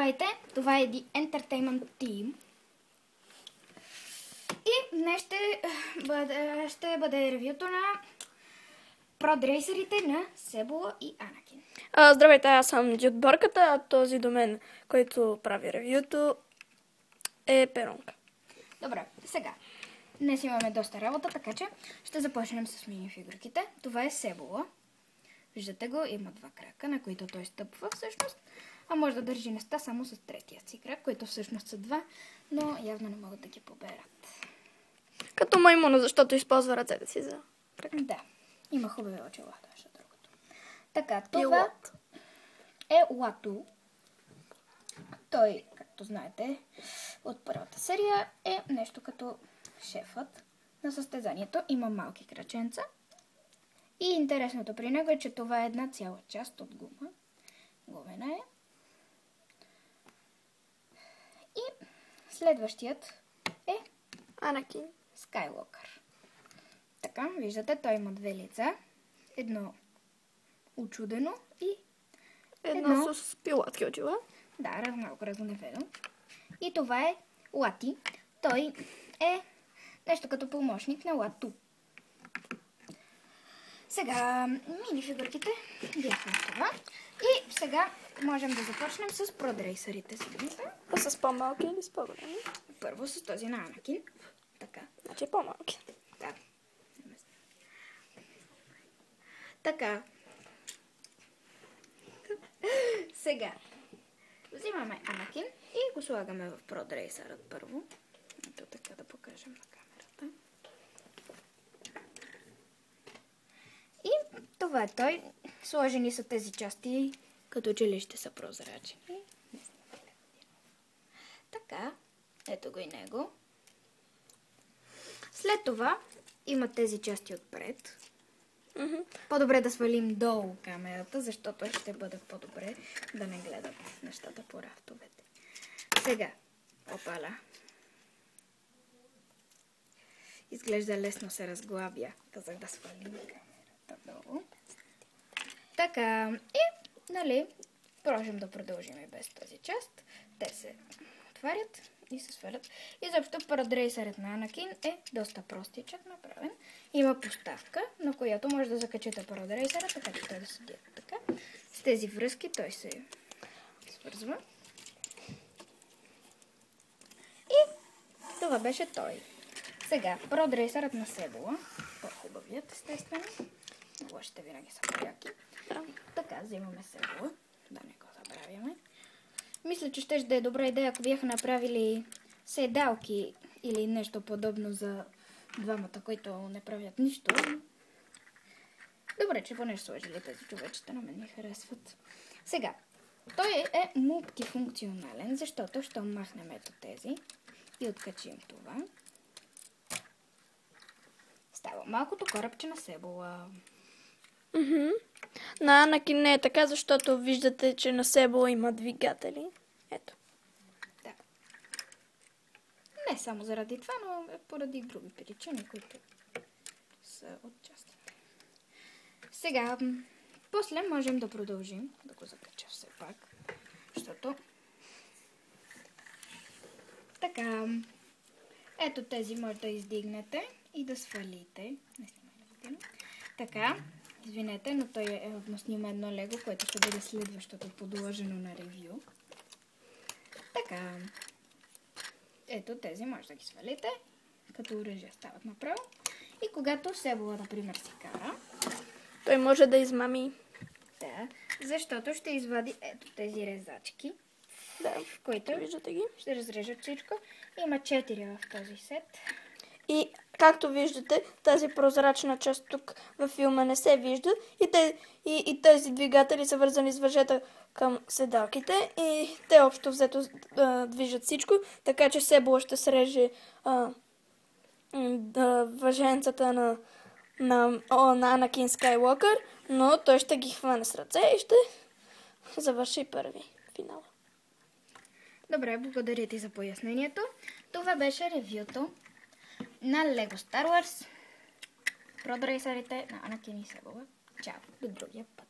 Здравейте, това е The Entertainment Team. И днес ще бъде ревюто на продрейсерите на Себола и Анакин. Здравейте, аз съм Дюдбърката, а този до мен, който прави ревюто, е Перунка. Добре, сега. Днес имаме доста работа, така че ще започнем с минифигурките. Това е Себола. Виждате го, има два крака, на които той стъпва всъщност, а може да държи неща само с третия си крак, които всъщност са два, но явно не могат да ги поберат. Като маймуна, защото използва ръцете си за крак. Да, има хубави очила, това другото. Така, това е Лату. Той, както знаете, от първата серия е нещо като шефът на състезанието. Има малки краченца. И интересното при него е, че това е една цяла част от гума. Гумена е. И следващият е Анакин Скайлокър. Така, виждате, той има две лица. Едно учудено и едно с пилотки очила. Да, малко разневедо. И това е Лати. Той е нещо като помощник на Лату. Сега минифигурките бяха това. И сега можем да започнем с продрейсерите си. А с по-малки или с по-големи? Първо с този на Анакин. Така. Значи по-малки. Да. Така. Сега взимаме Анакин и го слагаме в продрейсърът първо. Ето така да покажем на камерата. И това е той. Сложени са тези части, като че ли ще са прозрачни. Така. Ето го и него. След това има тези части отпред. По-добре да свалим долу камерата, защото ще бъде по-добре да не гледат нещата по рафтовете. Сега, опаля. Изглежда лесно се разглабя. Казах да свалим камерата долу. Така, и, нали, можем да продължим и без тази част. Те се отварят и се свалят. Изобщо продрейсърът на Анакин е доста простичък направен. Има поставка, на която може да закачите продрейсъра, така че той да седи така. С тези връзки той се свързва. И това беше той. Сега, продрейсърът на Себола. По-хубавият, естествено. Лошите винаги са по-яки. Така, взимаме Себола. Да не го забравяме. Мисля, че ще е добра идея, ако бяха направили седалки или нещо подобно за двамата, които не правят нищо. Добре, че поне ще сложили тези човечета, но мен ми харесват. Сега, той е мултифункционален, защото ще махнем ето тези и откачим това. Става малкото корабче на Себола. На Анакин не е така, защото виждате, че на Себола има двигатели. Ето. Да. Не само заради това, но поради други причини, които са отчасти. Сега, после можем да продължим, да го закача все пак, защото така, ето тези може да издигнете и да свалите. Не снимай, така. Извинете, но той е снима едно лего, което ще бъде следващото подложено на ревю. Така. Ето тези може да ги свалите. Като оръжие стават направо. И когато Себола, например, си кара. Той може да измами. Да, защото ще извади ето тези резачки. Да, в които виждате ги. Ще разрежат всичко. Има 4 в този сет. И както виждате, тази прозрачна част тук във филма не се вижда и тези двигатели са вързани с въжета към седалките и те общо взето движат всичко, така че Себола ще среже въженцата на Анакин Скайлокър, но той ще ги хване с ръце и ще завърши първи финал. Добре, благодаря ти за пояснението. Това беше ревюто на Lego Star Wars продрейсърите на Анакин и Себола. Чао, до другия път.